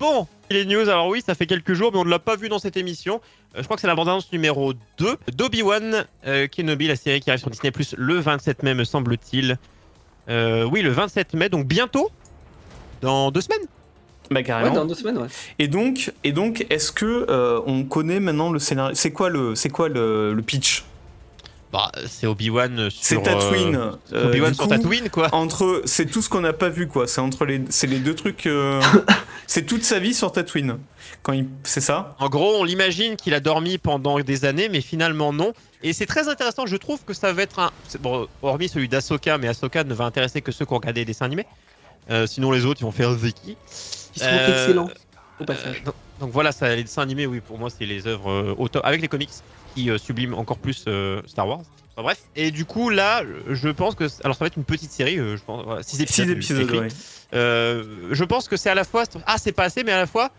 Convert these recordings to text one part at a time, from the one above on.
Bon, les news, alors oui, ça fait quelques jours, mais on ne l'a pas vu dans cette émission. Je crois que c'est la bande-annonce numéro 2 d'Obi-Wan Kenobi, la série qui arrive sur Disney+, le 27 mai, me semble-t-il. Oui, le 27 mai, donc bientôt, dans 2 semaines. Bah carrément. Ouais, dans 2 semaines, ouais. Et donc, est-ce que on connaît maintenant le scénario? C'est quoi le pitch? Bah, c'est Obi-Wan sur... C'est Tatooine. Obi-Wan du sur coup, Tatooine, quoi. c'est tout ce qu'on n'a pas vu, quoi. C'est les deux trucs. C'est toute sa vie sur Tatooine. C'est ça? En gros, on l'imagine qu'il a dormi pendant des années, mais finalement non. Et c'est très intéressant, je trouve que ça va être un... Bon, hormis celui d'Ahsoka, mais Ahsoka ne va intéresser que ceux qui ont regardé les dessins animés. Sinon les autres, ils vont faire Zeki. Qui sont excellents, au passage. Donc voilà, ça, les dessins animés, oui, pour moi, c'est les œuvres au top, avec les comics qui subliment encore plus Star Wars. Enfin, bref. Et du coup, là, je pense que... Alors, ça va être une petite série, je pense. Voilà, 6 épisodes. 6 épisodes, ouais. Je pense que c'est à la fois... Ah, c'est pas assez, mais à la fois,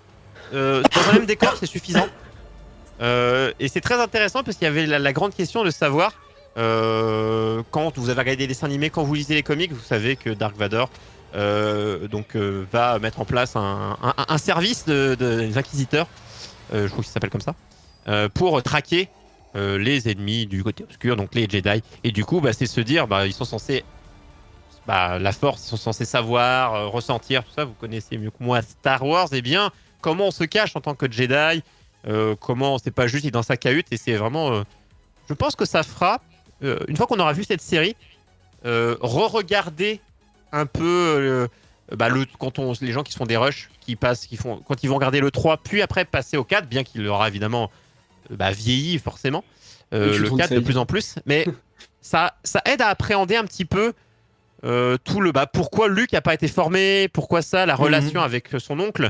dans un même décor, c'est suffisant. Et c'est très intéressant parce qu'il y avait la grande question de savoir... quand vous avez regardé des dessins animés, quand vous lisez les comics, vous savez que Dark Vador... va mettre en place un service des inquisiteurs, je crois qu'il s'appelle comme ça, pour traquer les ennemis du côté obscur, donc les Jedi. Et du coup, c'est se dire, ils sont censés, la Force, ils sont censés savoir, ressentir, tout ça. Vous connaissez mieux que moi Star Wars. Et bien, comment on se cache en tant que Jedi, comment c'est pas juste il est dans sa cahute. Et c'est vraiment, je pense que ça fera, une fois qu'on aura vu cette série, re-regarder un peu les gens qui se font des rushs, quand ils vont regarder le 3 puis après passer au 4, bien qu'il aura évidemment vieilli forcément le 4 de plus en plus, mais ça aide à appréhender un petit peu tout le pourquoi Luke a pas été formé, pourquoi la relation avec son oncle,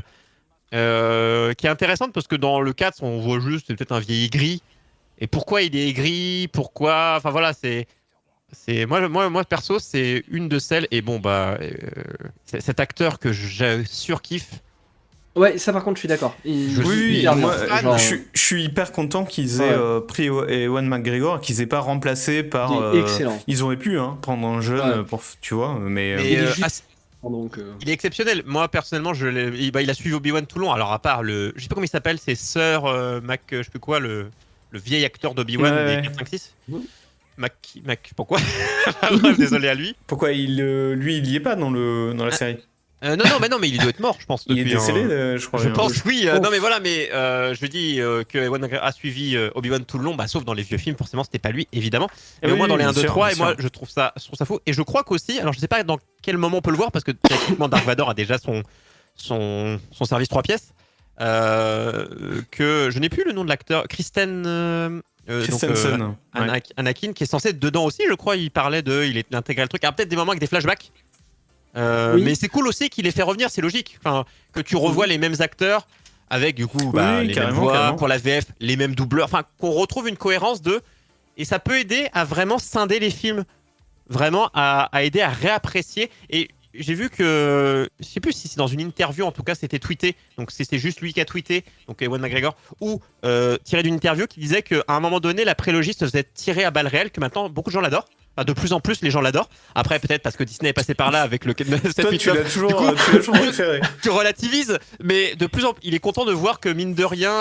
qui est intéressante parce que dans le 4 on voit juste c'est peut-être un vieil aigri, et pourquoi il est aigri, pourquoi, enfin voilà, c'est moi perso, c'est une de celles, et cet acteur que je surkiffe. Ouais, ça par contre, je suis d'accord. Oui, moi, je suis hyper content qu'ils aient pris Ewan McGregor, qu'ils aient pas remplacé par. Excellent. Ils auraient pu prendre un jeune, tu vois, mais il est exceptionnel. Moi personnellement, il a suivi Obi-Wan tout le long. Alors à part je sais pas comment il s'appelle, c'est Sir Mac, je sais plus quoi, le vieil acteur d'Obi-Wan des 4, 5, 6. Mac, pourquoi? Désolé à lui. Pourquoi lui, il y est pas dans la série? Non, mais il doit être mort, je pense. Il est décédé, je crois. Je pense, oui. Non, mais voilà, mais je dis que Ewan McGregor a suivi Obi-Wan tout le long, sauf dans les vieux films, forcément, c'était pas lui, évidemment. Mais au moins dans les 1, 2, 3, et moi, je trouve ça fou. Et je crois qu'aussi, alors je sais pas dans quel moment on peut le voir, parce que techniquement, Dark Vador a déjà son service 3 pièces. Que je n'ai plus le nom de l'acteur, Christensen. Anakin, qui est censé être dedans aussi, je crois. Il intégrait le truc. Alors peut-être des moments avec des flashbacks. Mais c'est cool aussi qu'il les fait revenir, c'est logique. Enfin, que tu revois les mêmes acteurs avec du coup les mêmes voix pour la VF, les mêmes doubleurs. Enfin, qu'on retrouve une cohérence et ça peut aider à vraiment scinder les films, vraiment à aider à réapprécier. Et j'ai vu que, je sais plus si c'est dans une interview, en tout cas c'était tweeté, donc c'est juste lui qui a tweeté, donc Ewan McGregor, ou tiré d'une interview qui disait qu'à un moment donné la prélogie se faisait tirer à balles réelles, que maintenant beaucoup de gens l'adorent. Enfin, de plus en plus les gens l'adorent. Après peut-être parce que Disney est passé par là avec le 7, toi 8, tu l'as toujours préféré. Tu relativises, mais de plus en plus il est content de voir que mine de rien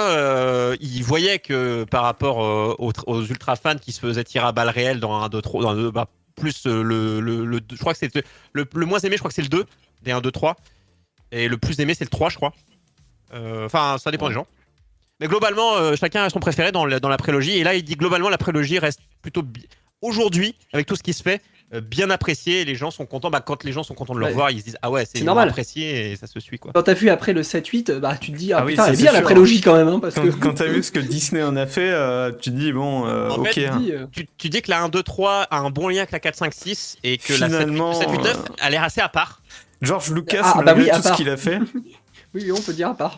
il voyait que par rapport aux ultra fans qui se faisaient tirer à balles réelles dans un 2, 3, plus je crois que c'est le moins aimé, je crois que c'est le 2 des 1, 2, 3, et le plus aimé c'est le 3, je crois. Enfin ça dépend des gens, mais globalement chacun a son préféré dans la prélogie, et là il dit globalement la prélogie reste plutôt aujourd'hui, avec tout ce qui se fait, bien apprécié, et les gens sont contents. Quand les gens sont contents de le revoir, ils se disent c'est normal, apprécié, et ça se suit, quoi. Quand t'as vu après le 7-8, tu te dis putain, c'est elle est bien la prélogie quand même, parce quand t'as vu ce que Disney en a fait, tu te dis en fait, tu dis que la 1, 2, 3 a un bon lien avec la 4, 5, 6, et que finalement, la 7, 8, 9 a l'air assez à part. George Lucas, malgré tout ce qu'il a fait. Oui, on peut dire à part.